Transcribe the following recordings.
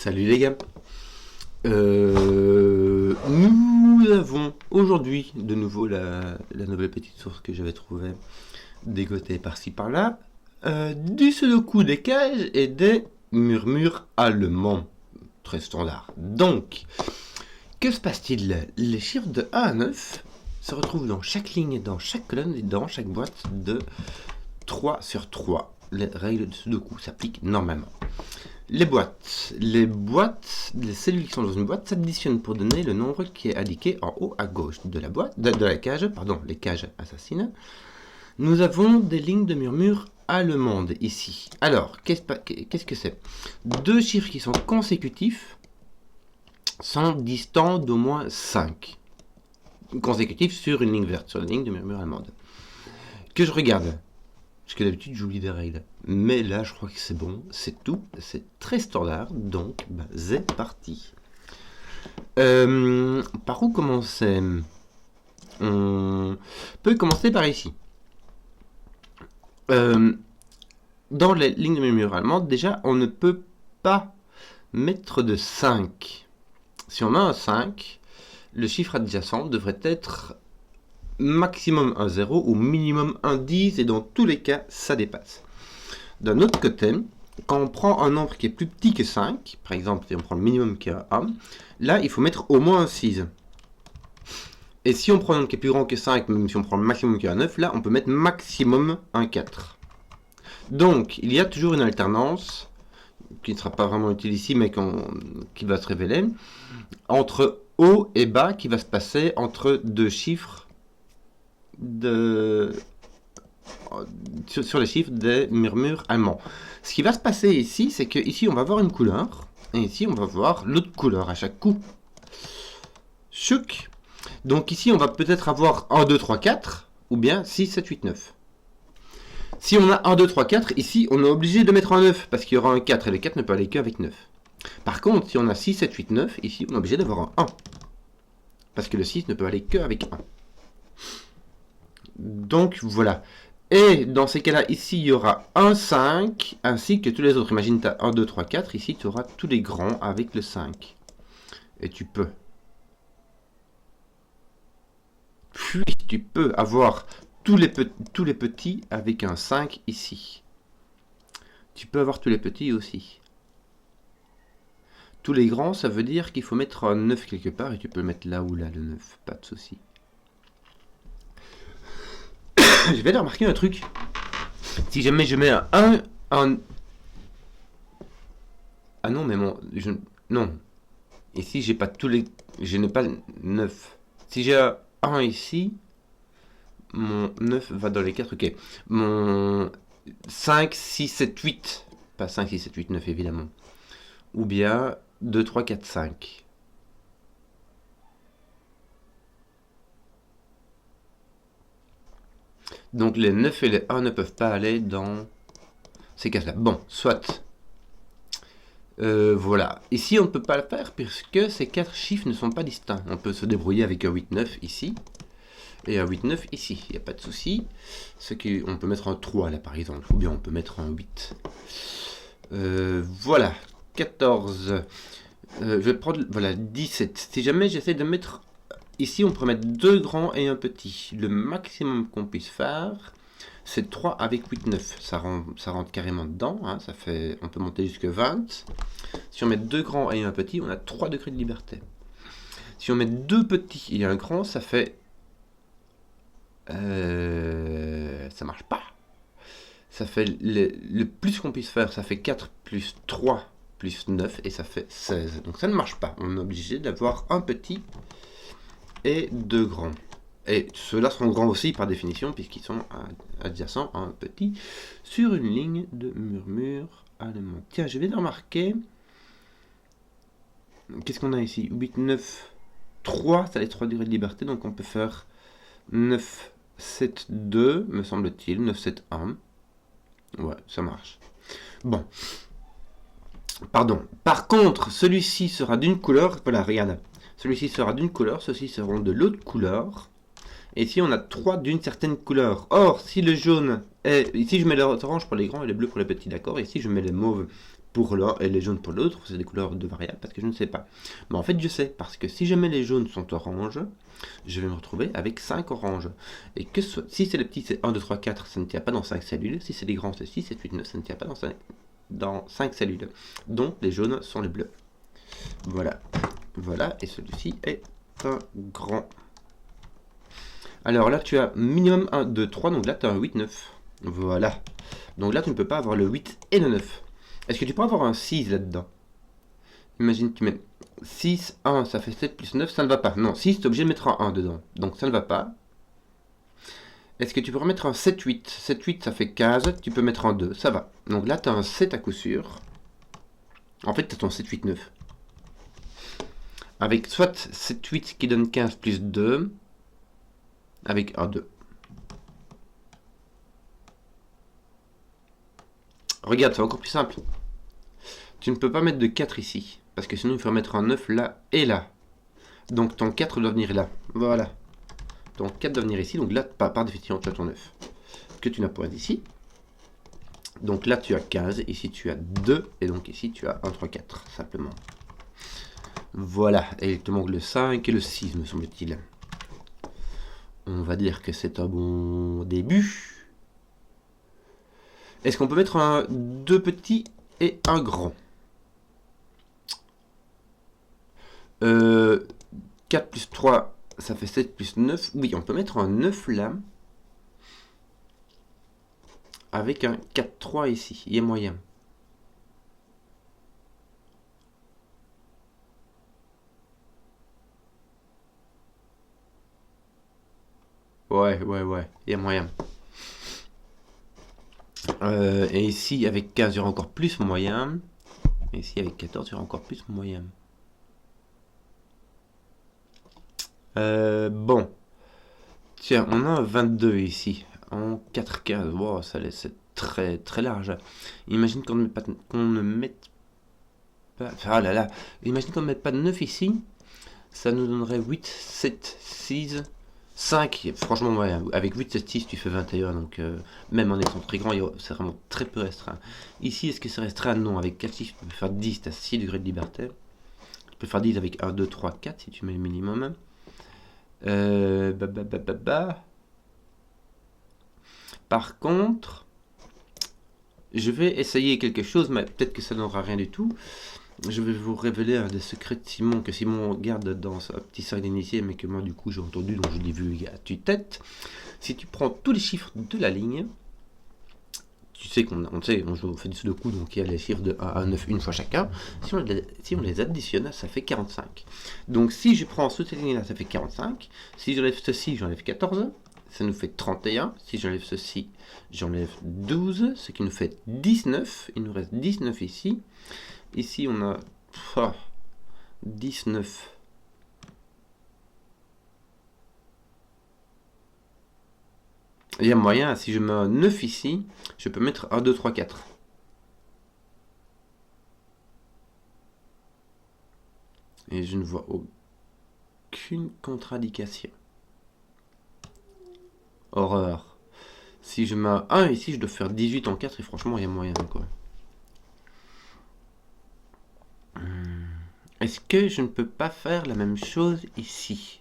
Salut les gars. Nous avons aujourd'hui de nouveau la nouvelle petite source que j'avais trouvée dégotée par-ci par-là. Du sudoku des cages et des murmures allemands. Très standard. Donc, que se passe-t-il? Les chiffres de 1 à 9 se retrouvent dans chaque ligne, dans chaque colonne et dans chaque boîte de 3 sur 3. Les règles de sudoku s'appliquent normalement. Les cellules qui sont dans une boîte s'additionnent pour donner le nombre qui est indiqué en haut à gauche de la boîte, de la cage, les cages assassines. Nous avons des lignes de murmures allemandes ici. Alors, qu'est-ce que c'est? Deux chiffres qui sont consécutifs sont distants d'au moins 5. Consécutifs sur une ligne verte, sur la ligne de murmures allemandes. Que je regarde. Parce que d'habitude j'oublie des règles. Mais là je crois que c'est bon, c'est tout, c'est très standard, donc c'est parti. Par où commencer? On peut commencer par ici. Dans les lignes de murmures allemandes, déjà on ne peut pas mettre de 5. Si on met un 5, le chiffre adjacent devrait être maximum un 0 ou minimum un 10 et dans tous les cas ça dépasse. D'un autre côté, quand on prend un nombre qui est plus petit que 5, par exemple si on prend le minimum qui est 1, là il faut mettre au moins un 6. Et si on prend un nombre qui est plus grand que 5, même si on prend le maximum qui est 9, là on peut mettre maximum un 4. Donc il y a toujours une alternance qui ne sera pas vraiment utile ici mais qui va se révéler entre haut et bas qui va se passer entre deux chiffres sur les chiffres des murmures allemands. Ce qui va se passer ici, c'est que ici on va voir une couleur et ici on va voir l'autre couleur à chaque coup. Chouk. Donc ici on va peut-être avoir 1, 2, 3, 4 ou bien 6, 7, 8, 9. Si on a 1, 2, 3, 4, ici on est obligé de mettre un 9 parce qu'il y aura un 4 et le 4 ne peut aller qu'avec 9. Par contre, si on a 6, 7, 8, 9, ici on est obligé d'avoir un 1 parce que le 6 ne peut aller qu'avec 1. Donc voilà. Et dans ces cas-là, ici, il y aura un 5, ainsi que tous les autres. Imagine, tu as 1, 2, 3, 4. Ici, tu auras tous les grands avec le 5. Et tu peux. Puis, tu peux avoir tous les petits avec un 5 ici. Tu peux avoir tous les petits aussi. Tous les grands, ça veut dire qu'il faut mettre un 9 quelque part. Et tu peux le mettre là ou là, le 9. Pas de souci. Je vais remarquer un truc. Si jamais je mets un... Ah non, mais non. Ici, j'ai pas tous les... Je n'ai pas 9. Si j'ai un 1 ici, mon 9 va dans les 4. Ok. Mon 5, 6, 7, 8. Pas 5, 6, 7, 8, 9, évidemment. Ou bien 2, 3, 4, 5. Donc les 9 et les 1 ne peuvent pas aller dans ces cases-là. Bon, soit. Voilà. Ici, on ne peut pas le faire puisque ces 4 chiffres ne sont pas distincts. On peut se débrouiller avec un 8-9 ici et un 8-9 ici. Il n'y a pas de souci. On peut mettre un 3 là par exemple. Ou bien on peut mettre un 8. Voilà. 14. Je vais prendre... Voilà, 17. Si jamais j'essaie de mettre... Ici, on pourrait mettre 2 grands et un petit. Le maximum qu'on puisse faire, c'est 3 avec 8, 9. Ça rentre carrément dedans. Hein, on peut monter jusqu'à 20. Si on met 2 grands et un petit, on a 3 degrés de liberté. Si on met 2 petits et un grand, ça fait... ça marche pas. Ça fait le plus qu'on puisse faire, ça fait 4 plus 3 plus 9 et ça fait 16. Donc ça ne marche pas. On est obligé d'avoir un petit... et 2 grands. Et ceux-là seront grands aussi par définition puisqu'ils sont adjacents à un petit sur une ligne de murmure allemand. Tiens, je viens de remarquer. Qu'est-ce qu'on a ici? 8, 9, 3, ça a les 3 degrés de liberté, donc on peut faire 9, 7, 2, me semble-t-il, 9, 7, 1. Ouais, ça marche. Bon. Pardon. Par contre, celui-ci sera d'une couleur. Voilà, regarde. Celui-ci sera d'une couleur, ceux-ci seront de l'autre couleur. Et ici, on a 3 d'une certaine couleur. Or, si le jaune est... Ici, je mets l'orange pour les grands et le bleu pour les petits, d'accord? Ici, je mets les mauves pour l'un et les jaunes pour l'autre, c'est des couleurs de variables parce que je ne sais pas. Mais en fait, je sais parce que si jamais les jaunes sont oranges, je vais me retrouver avec 5 oranges. Et que si c'est les petits, c'est 1, 2, 3, 4, ça ne tient pas dans 5 cellules. Si c'est les grands, c'est 6, 7, 8, 9, ça ne tient pas dans 5 cellules. Donc les jaunes sont les bleus. Voilà. Voilà, et celui-ci est un grand. Alors là, tu as minimum 1, 2, 3, donc là, tu as un 8, 9. Voilà. Donc là, tu ne peux pas avoir le 8 et le 9. Est-ce que tu peux avoir un 6 là-dedans? Imagine, tu mets 6, 1, ça fait 7 plus 9, ça ne va pas. Non, 6, tu es obligé de mettre un 1 dedans. Donc ça ne va pas. Est-ce que tu peux remettre un 7, 8? 7, 8, ça fait 15, tu peux mettre un 2, ça va. Donc là, tu as un 7 à coup sûr. En fait, tu as ton 7, 8, 9. Avec soit 7, 8 qui donne 15 plus 2, avec un 2. Regarde, c'est encore plus simple. Tu ne peux pas mettre de 4 ici, parce que sinon il faut mettre un 9 là et là. Donc ton 4 doit venir là. Voilà. Ton 4 doit venir ici, donc là, par définition, tu as ton 9. Que tu n'as pas ici. Donc là, tu as 15, ici tu as 2, et donc ici tu as 1, 3, 4, simplement. Voilà, et il te manque le 5 et le 6, me semble-t-il. On va dire que c'est un bon début. Est-ce qu'on peut mettre un 2 petits et un grand? 4 plus 3, ça fait 7 plus 9. Oui, on peut mettre un 9 là. Avec un 4, 3 ici. Il y a moyen. Ouais, il y a moyen. Et ici, avec 15, il y aura encore plus moyen. Et ici, avec 14, il y aura encore plus moyen. Bon. Tiens, on a un 22 ici. En 4 15. Wow, ça laisse très très large. Imagine qu'on ne mette pas... Ah là là. Imagine qu'on ne mette pas de 9 ici. Ça nous donnerait 8, 7, 6... 5, franchement, ouais, avec 8, 7, 6, tu fais 21, donc même en étant très grand, c'est vraiment très peu restreint. Ici, est-ce que c'est restreint? Non, avec 4 chiffres, tu peux faire 10, tu as 6 degrés de liberté. Tu peux faire 10 avec 1, 2, 3, 4, si tu mets le minimum. Par contre, je vais essayer quelque chose, mais peut-être que ça n'aura rien du tout. Je vais vous révéler un des secrets de Simon, que Simon garde dans sa petit sac d'initié, mais que moi du coup j'ai entendu, donc je l'ai vu à tue-tête. Si tu prends tous les chiffres de la ligne, tu sais on fait du sudoku, donc il y a les chiffres de 1 à 9 une fois chacun. Si on les additionne, ça fait 45. Donc si je prends cette ligne-là, ça fait 45. Si j'enlève ceci, j'enlève 14. Ça nous fait 31. Si j'enlève ceci, j'enlève 12, ce qui nous fait 19. Il nous reste 19 ici. Ici, on a 19. Il y a moyen, si je mets un 9 ici, je peux mettre 1, 2, 3, 4. Et je ne vois aucune contradiction. Horreur. Si je mets un 1 ici, je dois faire 18 en 4 et franchement, il y a moyen, quoi. Est-ce que je ne peux pas faire la même chose ici?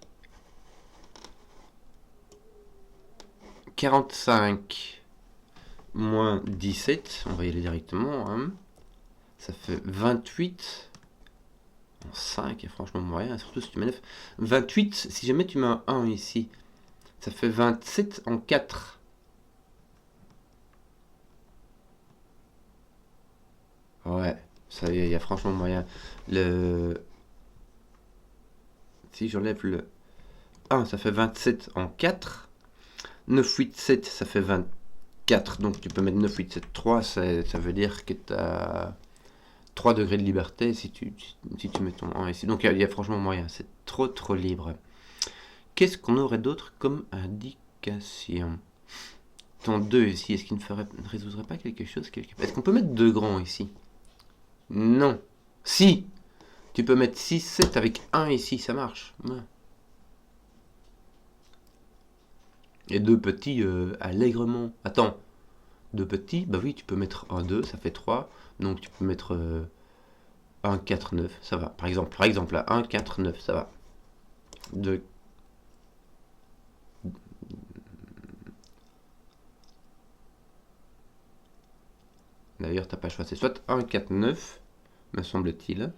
45 moins 17, on va y aller directement. Hein. Ça fait 28 en 5, et franchement moyen, surtout si tu mets 9. 28, si jamais tu mets un 1 ici, ça fait 27 en 4. Ouais, ça il y a franchement moyen. Si j'enlève le 1, ça fait 27 en 4. 9, 8, 7, ça fait 24. Donc tu peux mettre 9, 8, 7, 3. Ça veut dire que tu as 3 degrés de liberté si tu mets ton 1 ici. Donc il y a franchement moyen. C'est trop libre. Qu'est-ce qu'on aurait d'autre comme indication? Ton 2 ici, est-ce qu'il ne résoudrait pas quelque chose quelque part? Est-ce qu'on peut mettre 2 grands ici? Non. Si! Tu peux mettre 6, 7 avec 1 ici, ça marche. Ouais. Et 2 petits allègrement. Attends. 2 petits, bah oui, tu peux mettre un 2, ça fait 3. Donc tu peux mettre 1, 4, 9, ça va. Par exemple, là, 1, 4, 9, ça va. 2. D'ailleurs, t'as pas choisi. C'est soit 1, 4, 9, me semble-t-il.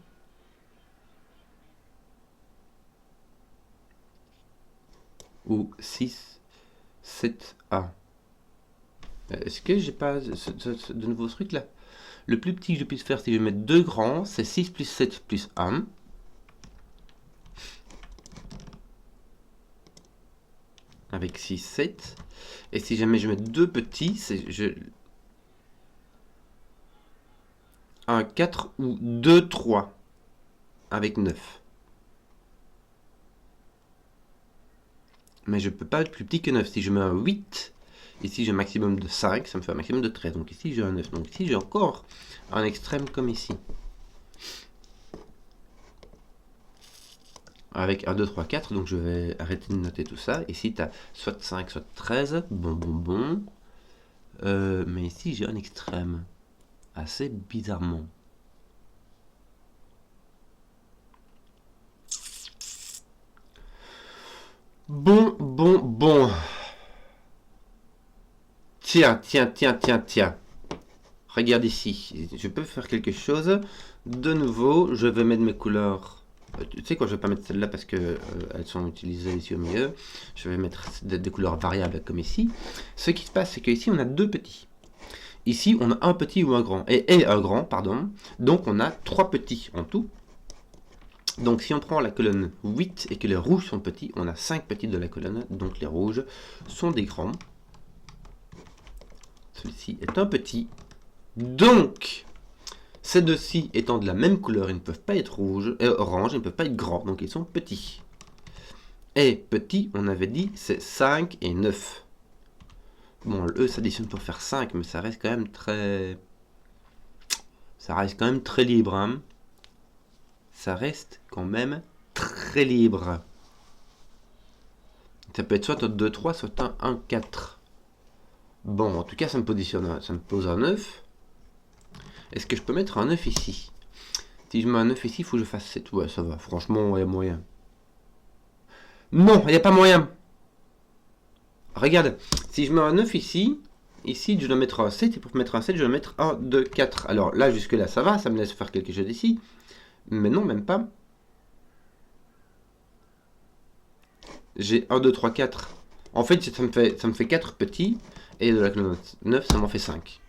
Ou 6, 7, 1. Est-ce que j'ai pas de nouveaux trucs là? Le plus petit que je puisse faire si je vais mettre 2 grands, c'est 6 plus 7 plus 1. Avec 6, 7. Et si jamais je mets 2 petits, c'est 1, 4 ou 2, 3. Avec 9. Mais je peux pas être plus petit que 9. Si je mets un 8, ici j'ai un maximum de 5, ça me fait un maximum de 13. Donc ici j'ai un 9. Donc ici j'ai encore un extrême comme ici. Avec 1, 2, 3, 4. Donc je vais arrêter de noter tout ça. Ici tu as soit 5, soit 13. Bon. Mais ici j'ai un extrême. Assez bizarrement. Bon. Tiens. Regarde ici. Je peux faire quelque chose. De nouveau, je vais mettre mes couleurs. Tu sais quoi, je vais pas mettre celles-là parce que elles sont utilisées ici au milieu. Je vais mettre des couleurs variables comme ici. Ce qui se passe, c'est qu'ici, on a 2 petits. Ici, on a un petit ou un grand. Et un grand, pardon. Donc, on a 3 petits en tout. Donc si on prend la colonne 8 et que les rouges sont petits, on a 5 petits de la colonne, donc les rouges sont des grands. Celui-ci est un petit. Donc, ces deux-ci étant de la même couleur, ils ne peuvent pas être orange, ils ne peuvent pas être grands, donc ils sont petits. Et petits, on avait dit, c'est 5 et 9. Bon, le E s'additionne pour faire 5, mais ça reste quand même très... libre, hein. Ça reste quand même très libre. Ça peut être soit un 2, 3, soit un 1, 4. Bon, en tout cas, ça me pose un 9. Est-ce que je peux mettre un 9 ici? Si je mets un 9 ici, il faut que je fasse 7. Ouais, ça va. Franchement, il y a moyen. Non, il n'y a pas moyen. Regarde, si je mets un 9 ici, je dois mettre un 7. Et pour mettre un 7, je dois mettre 1, 2, 4. Alors là, jusque-là, ça va. Ça me laisse faire quelque chose ici. Mais non, même pas. J'ai 1, 2, 3, 4. En fait, ça me fait 4 petits. Et de la colonne 9, ça m'en fait 5.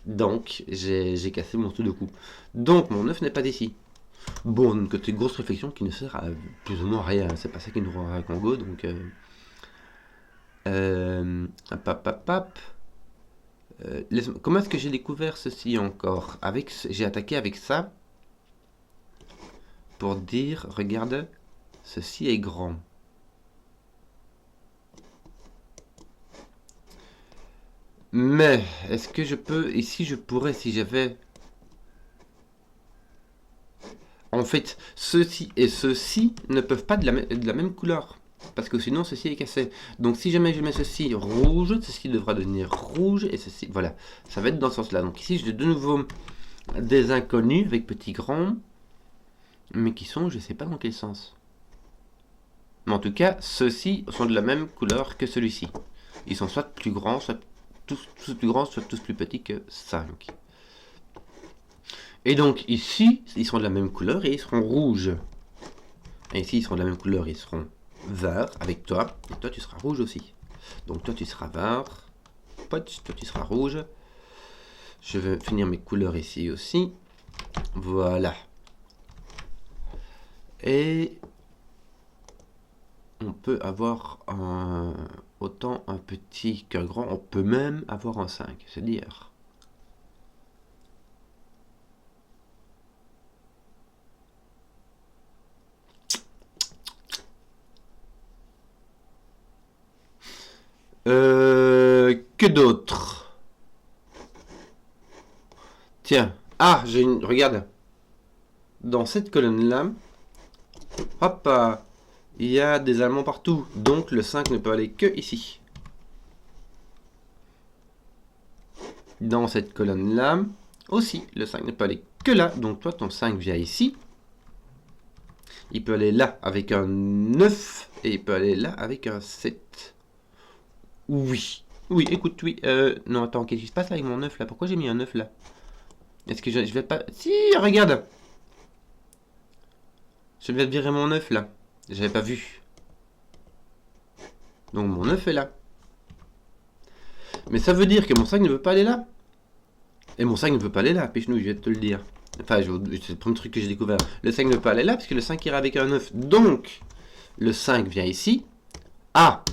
Donc, j'ai cassé mon tout de coup. Donc, mon 9 n'est pas ici. Bon, d'un côté, grosse réflexion qui ne sert à plus ou moins rien. C'est pas ça qui nous rend à Congo. Donc, comment est-ce que j'ai découvert ceci encore? J'ai attaqué avec ça. Pour dire, regarde, ceci est grand. Mais, est-ce que je peux... Ici, je pourrais, si j'avais... En fait, ceci et ceci ne peuvent pas être de la même couleur. Parce que sinon, ceci est cassé. Donc, si jamais je mets ceci rouge, ceci devra devenir rouge. Et ceci... Voilà, ça va être dans ce sens-là. Donc ici, j'ai de nouveau des inconnus avec petits grands. Mais qui sont, je ne sais pas dans quel sens. Mais en tout cas, ceux-ci sont de la même couleur que celui-ci. Ils sont soit plus grands, soit tous plus grands, soit tous plus petits que 5. Et donc ici, ils seront de la même couleur et ils seront rouges. Et ici, ils seront de la même couleur et ils seront verts avec toi. Et toi, tu seras rouge aussi. Donc toi, tu seras vert. Toi, tu seras rouge. Je vais finir mes couleurs ici aussi. Voilà. Et on peut avoir autant un petit qu'un grand. On peut même avoir un 5, c'est dire. Que d'autre? Tiens. Ah, regarde. Dans cette colonne-là, hop, il y a des Allemands partout. Donc le 5 ne peut aller que ici. Dans cette colonne-là, Aussi, le 5 ne peut aller que là. Donc toi, ton 5 vient ici. Il peut aller là avec un 9. Et il peut aller là avec un 7. Oui. Oui, écoute, oui. Non, attends, qu'est-ce qui se passe là avec mon 9 là? Pourquoi j'ai mis un 9 là? Est-ce que je vais pas... Si, regarde! Je vais virer mon 9 là. J'avais pas vu. Donc mon 9 est là. Mais ça veut dire que mon 5 ne veut pas aller là. Et mon 5 ne veut pas aller là, Pichnou, je vais te le dire. Enfin, c'est le premier truc que j'ai découvert. Le 5 ne veut pas aller là, parce que le 5 ira avec un 9. Donc, le 5 vient ici. Ah!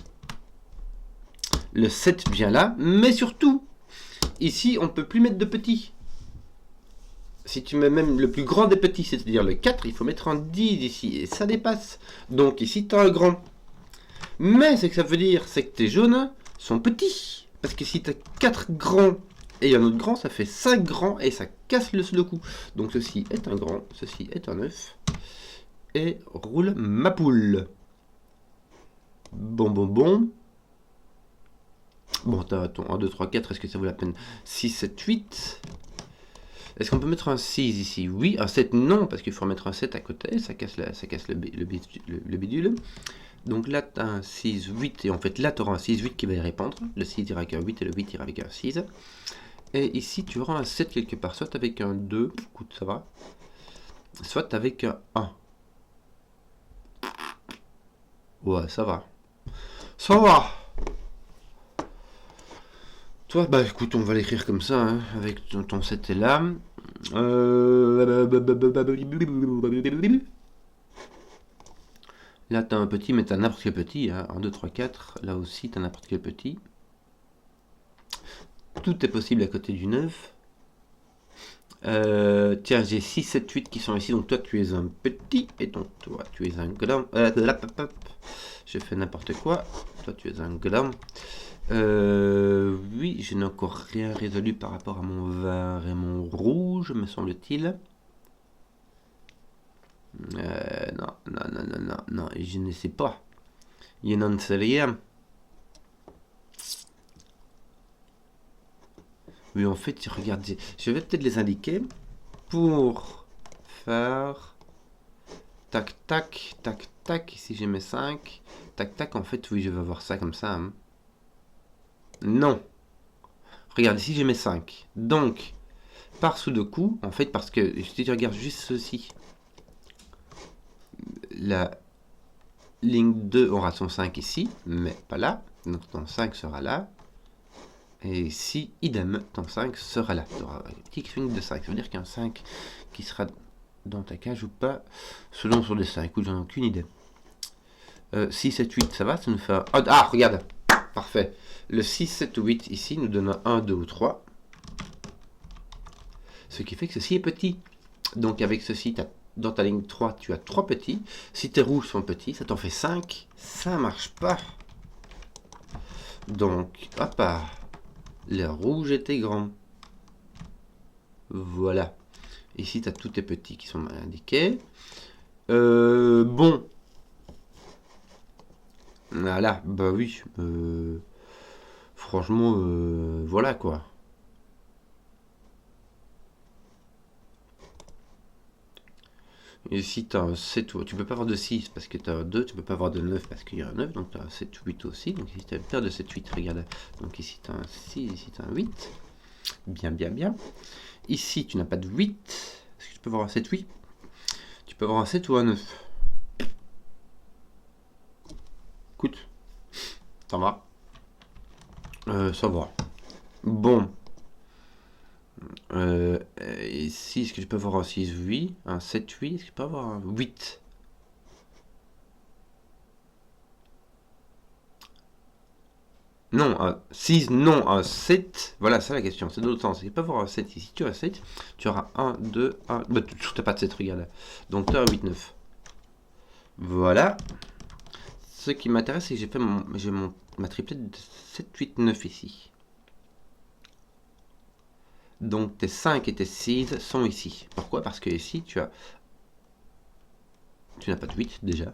Le 7 vient là. Mais surtout, ici, on ne peut plus mettre de petits. Si tu mets même le plus grand des petits, c'est-à-dire le 4, il faut mettre un 10 ici. Et ça dépasse. Donc, ici, tu as un grand. Mais ce que ça veut dire, c'est que tes jaunes sont petits. Parce que si tu as 4 grands et un autre grand, ça fait 5 grands et ça casse le coup. Donc ceci est un grand, ceci est un œuf. Et roule ma poule. Bon, bon, bon. Bon, t'as ton 1, 2, 3, 4, est-ce que ça vaut la peine? 6, 7, 8. Est-ce qu'on peut mettre un 6 ici? Oui, un 7 non, parce qu'il faut mettre un 7 à côté, ça casse le bidule. Donc là, tu as un 6, 8, et en fait là, tu auras un 6, 8 qui va y répondre. Le 6 ira avec un 8 et le 8 ira avec un 6. Et ici, tu auras un 7 quelque part, soit avec un 2, écoute, ça va, soit avec un 1. Ouais, ça va. Ça va. Toi, bah écoute, on va l'écrire comme ça, hein, avec ton 7 est là. Là, tu as un petit, mais tu as n'importe quel petit. Hein. 1, 2, 3, 4. Là aussi, tu as n'importe quel petit. Tout est possible à côté du 9. Tiens, j'ai 6, 7, 8 qui sont ici. Donc toi, tu es un petit. Et donc toi, tu es un grand. Je fais n'importe quoi. Toi, tu es un grand. Oui, je n'ai encore rien résolu par rapport à mon vert et mon rouge, me semble-t-il. Non, non, non, non, non, non, je ne sais pas. Je n'en sais rien. Oui, en fait, regarde, je vais peut-être les indiquer pour faire tac, tac, tac, tac. Ici, j'ai mes 5. Tac, tac, en fait, oui, je vais avoir ça comme ça. Hein. Non. Regarde, ici, j'ai mes 5. Donc, par Sudoku, en fait, parce que si tu regardes juste ceci, la ligne 2 aura son 5 ici, mais pas là. Donc, ton 5 sera là. Et ici, idem, ton 5 sera là. Tu auras un petit swing de 5. Ça veut dire qu'un 5 qui sera dans ta cage ou pas, selon sur des 5. Écoute, j'en ai aucune idée. 6, 7, 8, ça va? Ça nous fait un... Ah, regarde! Parfait. Le 6, 7 ou 8 ici nous donne un 1, 2 ou 3. Ce qui fait que ceci est petit. Donc avec ceci, dans ta ligne 3, tu as 3 petits. Si tes rouges sont petits, ça t'en fait 5. Ça marche pas. Donc, hop, les rouges étaient grands. Voilà. Ici, tu as tous tes petits qui sont indiqués. Bon. Voilà, bah oui. Franchement, voilà quoi. Et si tu as un 7, tu peux pas avoir de 6 parce que tu as un 2, tu peux pas avoir de 9 parce qu'il y a un 9, donc tu as un 7, 8 aussi. Donc ici tu as une paire de 7, 8, regarde. Donc ici tu as un 6, ici tu as un 8. Bien, bien, bien. Ici tu n'as pas de 8. Est-ce que tu peux avoir un 7, 8? Tu peux avoir un 7 ou un 9. Écoute, ça va. Ça va. Bon. Ici, est-ce que je peux avoir un 6, 8, un 7, 8, est-ce que je peux avoir un 8? Non, un 6, non, un 7. Voilà, c'est la question, c'est de l'autre sens. Il peut avoir un 7 ici. Si tu as un 7, tu auras 1, 2, 1. Bah, tu n'as pas de 7, regarde. Donc tu as un 8, 9. Voilà. Ce qui m'intéresse, c'est que j'ai ma triplette de 7, 8, 9 ici. Donc tes 5 et tes 6 sont ici. Pourquoi? Parce que ici, tu n'as pas de 8 déjà.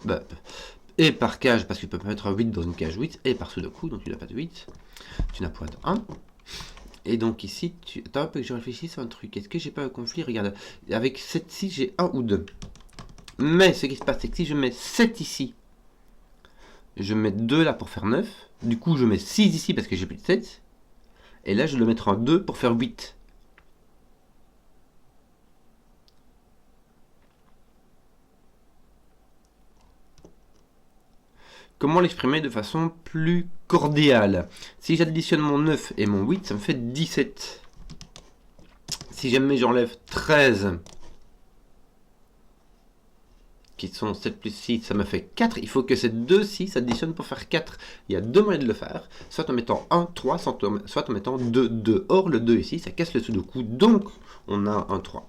Bah, et par cage, parce que tu peux pas mettre un 8 dans une cage 8, et par Sudoku, donc tu n'as pas de 8. Tu n'as point de 1. Et donc ici, attends un peu que je réfléchisse à un truc. Est-ce que j'ai pas un conflit? Regarde, avec 7 ici, j'ai 1 ou 2. Mais ce qui se passe, c'est que si je mets 7 ici, je mets 2 là pour faire 9. Du coup, je mets 6 ici parce que j'ai plus de 7. Et là, je dois mettre en 2 pour faire 8. Comment l'exprimer de façon plus cordiale? Si j'additionne mon 9 et mon 8, ça me fait 17. Si jamais j'enlève 13, qui sont 7 plus 6, ça me fait 4. Il faut que ces deux 6 s'additionnent pour faire 4. Il y a deux moyens de le faire, soit en mettant 1, 3, soit en mettant 2, 2. Or, le 2 ici, ça casse le sudoku, donc on a un 3.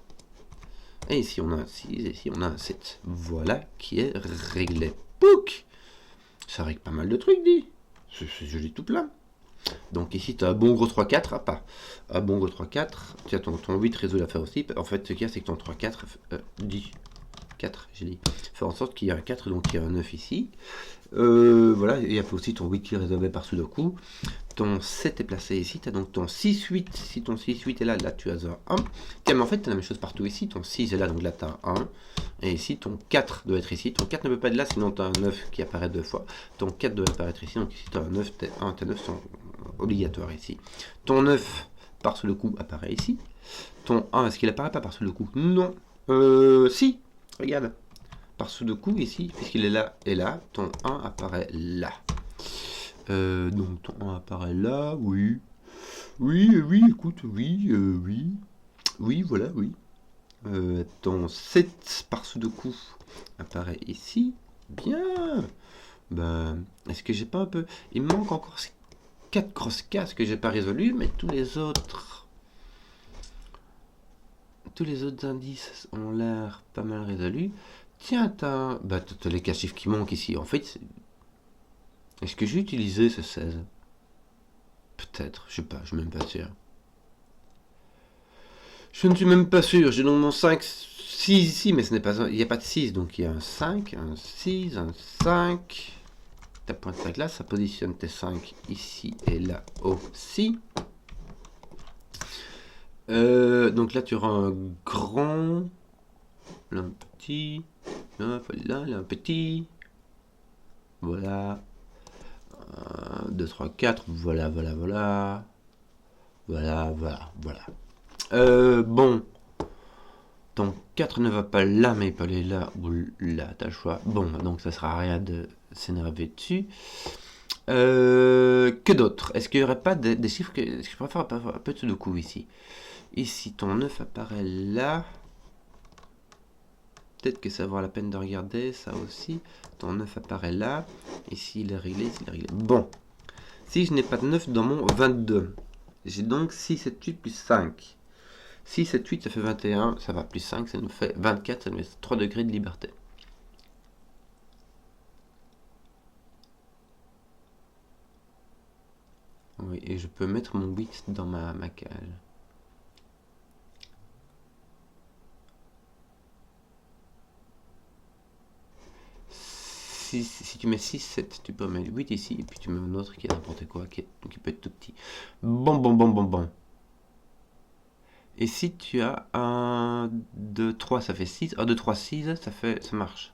Et ici, on a un 6, et ici, on a un 7. Voilà qui est réglé. Pouc! Ça règle pas mal de trucs, dis. C'est joli tout plein. Donc ici, tu as un bon gros 3-4, ah, pas. Un bon gros 3-4. Tu as ton 8 résout l'affaire aussi. En fait, ce qu'il y a, c'est que ton 3-4 dit 4, j'ai dit. Faire en sorte qu'il y ait un 4, donc il y a un 9 ici. Voilà, il y a aussi ton 8 qui est résolvé par sudoku. Ton 7 est placé ici, tu as donc ton 6-8. Si ton 6-8 est là, là tu as un 1. Mais en fait, tu as la même chose partout ici. Ton 6 est là, donc là tu as un 1. Et ici, ton 4 doit être ici. Ton 4 ne peut pas être là, sinon tu as un 9 qui apparaît deux fois. Ton 4 doit apparaître ici, donc ici tu as un 9, tes 1, tes 9 sont obligatoires ici. Ton 9 par sous le coup apparaît ici. Ton 1, est-ce qu'il apparaît pas par sous le coup? Non. Si, regarde. Par sous le coup ici, puisqu'il est là et là, ton 1 apparaît là. Donc ton 1 apparaît là, oui. Oui, écoute, oui, voilà, oui. Ton 7 par sudoku apparaît ici. Bien. Ben, est-ce que j'ai pas un peu... Il me manque encore ces 4 grosses cases que j'ai pas résolues, mais tous les autres indices ont l'air pas mal résolus. Tiens, t'as les cas chiffres qui manquent ici. En fait, est-ce que j'ai utilisé ce 16? Peut-être, je sais pas, je suis même pas sûr. Je ne suis même pas sûr, j'ai donc mon 5, 6 ici, mais ce n'est pas il n'y a pas de 6, donc il y a un 5, un 6, un 5. Ta pointe 5 là, ça positionne tes 5 ici et là aussi. Donc là, tu auras un grand, là un petit, là, un petit. Voilà. 2, 3, 4, voilà. Bon. Ton 4 ne va pas là, mais il peut aller là ou là, t'as le choix. Bon, donc ça sera à rien de s'énerver dessus. Que d'autre? Est-ce qu'il n'y aurait pas des chiffres que... Est-ce que je préfère un peu de coup ici? Ici, ton 9 apparaît là. Peut-être que ça vaut la peine de regarder, ça aussi. Ton 9 apparaît là. Ici, il est réglé, Bon. Si je n'ai pas de 9 dans mon 22, j'ai donc 6, 7, 8 plus 5. 6, 7, 8, ça fait 21, ça va, plus 5, ça nous fait 24, ça nous laisse 3 degrés de liberté. Oui, et je peux mettre mon 8 dans ma cage. Si tu mets 6, 7, tu peux mettre 8 ici, et puis tu mets un autre qui est n'importe quoi, qui peut être tout petit. Bon. Et si tu as 1, 2, 3, ça fait 6. 1, 2, 3, 6, ça marche.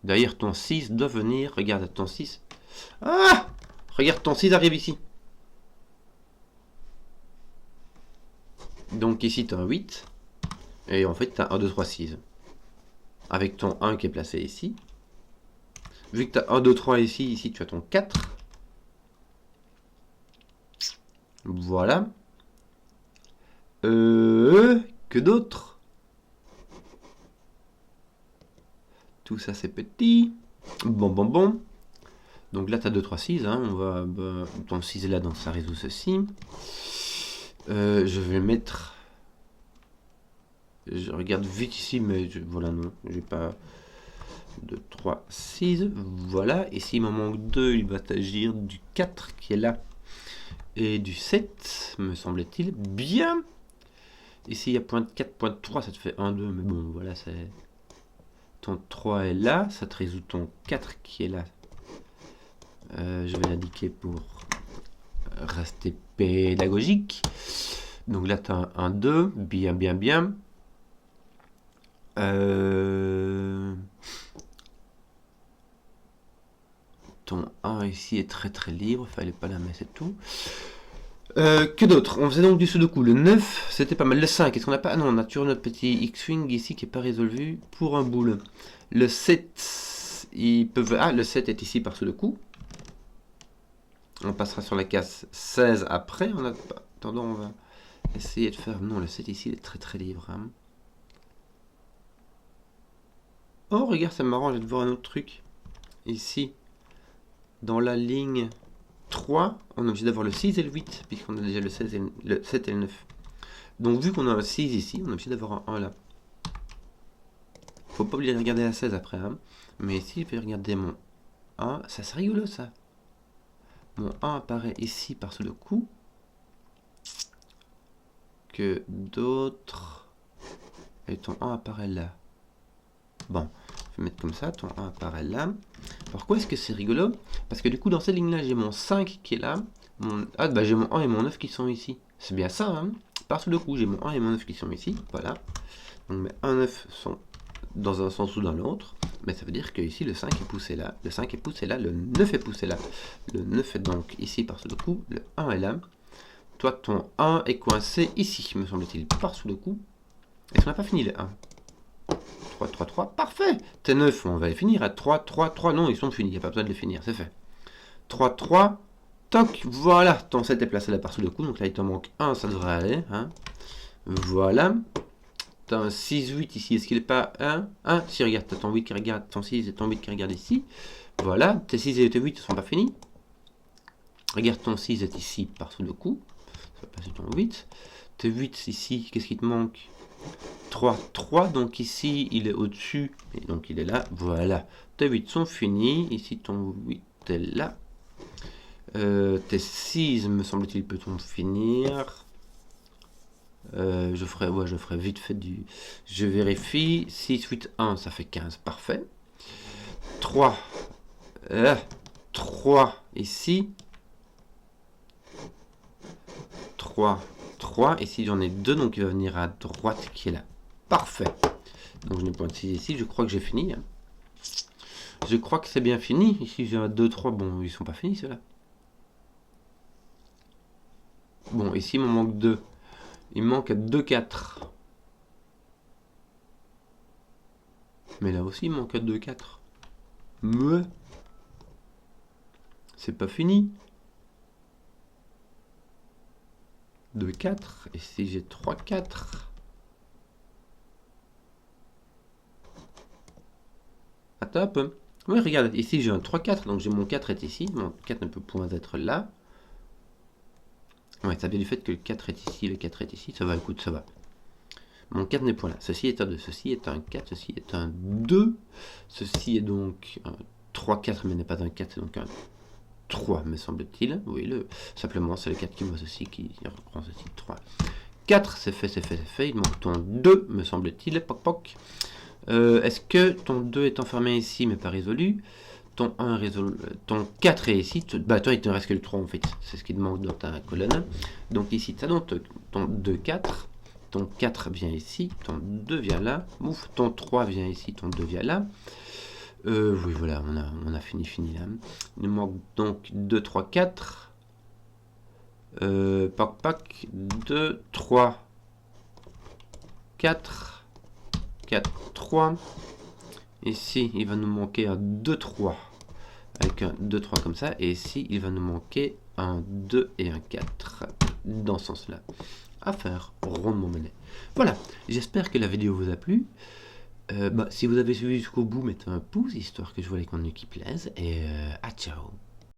D'ailleurs, ton 6 doit venir. Regarde ton 6. Ah! Regarde, ton 6 arrive ici. Donc ici, tu as un 8. Et en fait, tu as 1, 2, 3, 6. Avec ton 1 qui est placé ici. Vu que tu as 1, 2, 3 ici tu as ton 4. Voilà. Que d'autre? Tout ça, c'est petit. Bon. Donc là, tu as 2, 3, 6. Hein. Ton 6 est là, donc ça résout ceci. Je vais mettre... Je regarde vite ici, mais voilà, non. J'ai pas... 2, 3, 6. Voilà. Et s'il m'en manque 2, il va agir du 4 qui est là. Et du 7, me semble-t-il. Bien. Ici, il y a point 4, point 3, ça te fait 1, 2. Mais bon, voilà, c'est... ton 3 est là, ça te résout ton 4 qui est là. Je vais l'indiquer pour rester pédagogique. Donc là, tu as un 2, bien, bien, bien. Ton 1 ici est très très libre, fallait pas la mettre, c'est tout. Que d'autre? On faisait donc du sudoku. Le 9, c'était pas mal. Le 5, est-ce qu'on n'a pas? Ah non, on a toujours notre petit X-Wing ici qui n'est pas résolu pour un boule. Le 7, ils peuvent... Ah, le 7 est ici par sudoku. On passera sur la case 16 après. Attendons, on va essayer de faire... Non, le 7 ici, il est très très libre. Hein. Oh, regarde, c'est marrant, je vais te voir un autre truc. Ici, dans la ligne 3, on est obligé d'avoir le 6 et le 8, puisqu'on a déjà le 16 et le 7 et le 9. Donc, vu qu'on a un 6 ici, on est obligé d'avoir un 1 là. Faut pas oublier de regarder la 16 après. Hein. Mais ici, je vais regarder mon 1. Ça, c'est rigolo, ça. Mon 1 apparaît ici par ce coup. Que d'autres... Et ton 1 apparaît là. Bon, je vais mettre comme ça, ton 1 apparaît là. Pourquoi est-ce que c'est rigolo? Parce que du coup, dans cette ligne-là, j'ai mon 5 qui est là. Ah, bah j'ai mon 1 et mon 9 qui sont ici. C'est bien ça, hein. Par ce coup, j'ai mon 1 et mon 9 qui sont ici. Voilà. Donc mes 1 et 9 sont dans un sens ou dans l'autre. Mais ça veut dire que ici, le 5 est poussé là. Le 5 est poussé là. Le 9 est poussé là. Le 9 est donc ici par ce coup. Le 1 est là. Toi, ton 1 est coincé ici, me semble-t-il, par sous le coup. Est-ce qu'on n'a pas fini le 1? 3, 3, 3, parfait. T'es 9, on va les finir à 3, 3, 3. Non, ils sont finis, il n'y a pas besoin de les finir, c'est fait. 3, 3, toc, voilà. Ton 7 est placé là par sous le coup, donc là il t'en manque 1, ça devrait aller. Hein. Voilà. T'as un 6, 8 ici, est-ce qu'il n'est pas 1? 1, si regarde, t'as ton 8 qui regarde, ton 6 et ton 8 qui regarde ici. Voilà, tes 6 et tes 8 ne sont pas finis. Regarde, ton 6 est ici par sous le coup. Ça va passer ton 8. Tes 8 ici, qu'est-ce qui te manque? 3, 3, donc ici il est au-dessus, et donc il est là, voilà. Tes 8 sont finis, ici ton 8 est là. Tes 6, me semble-t-il, peut-on finir? Je ferai vite fait du... Je vérifie, 6, 8, 1, ça fait 15, parfait. 3, 3 ici. 3, 3, ici j'en ai 2, donc il va venir à droite qui est là. Parfait. Donc je n'ai point de 6 ici, je crois que j'ai fini. Hein. Je crois que c'est bien fini. Ici j'ai un 2, 3, bon, ils sont pas finis ceux-là. Bon, ici il me manque 2. Il me manque 2, 4. Mais là aussi il me manque 2, 4. Mais c'est pas fini. 2, 4. Et si j'ai 3, 4. Attends un peu. Oui, regarde, ici j'ai un 3, 4. Donc j'ai mon 4 est ici. Mon 4 ne peut point être là. Ouais, ça vient du fait que le 4 est ici, le 4 est ici. Ça va, écoute, ça va. Mon 4 n'est point là. Ceci est un 2. Ceci est un 4. Ceci est un 2. Ceci est donc un 3, 4, mais n'est pas un 4. C'est donc un 3, me semble-t-il. Oui, simplement, c'est le 4 qui m'associe, qui reprend ceci. 3. 4, c'est fait, c'est fait, c'est fait. Il manque ton 2, me semble-t-il. Poc, poc. Est-ce que ton 2 est enfermé ici, mais pas résolu? Ton 1 résolu. Ton 4 est ici. Bah, toi, il te reste que le 3, en fait. C'est ce qui te manque dans ta colonne. Donc, ici, tu as donc ton 2, 4. Ton 4 vient ici. Ton 2 vient là. Ouf, ton 3 vient ici. Ton 2 vient là. Oui, voilà, on a fini là. Il nous manque donc 2, 3, 4. Pac, 2, 3, 4, 4, 3. Ici, il va nous manquer un 2, 3. Avec un 2, 3 comme ça. Et ici, il va nous manquer un 2 et un 4. Dans ce sens-là. À faire rondement mené. Voilà, j'espère que la vidéo vous a plu. Si vous avez suivi jusqu'au bout, mettez un pouce, histoire que je vois les contenus qui plaisent. Et à ciao.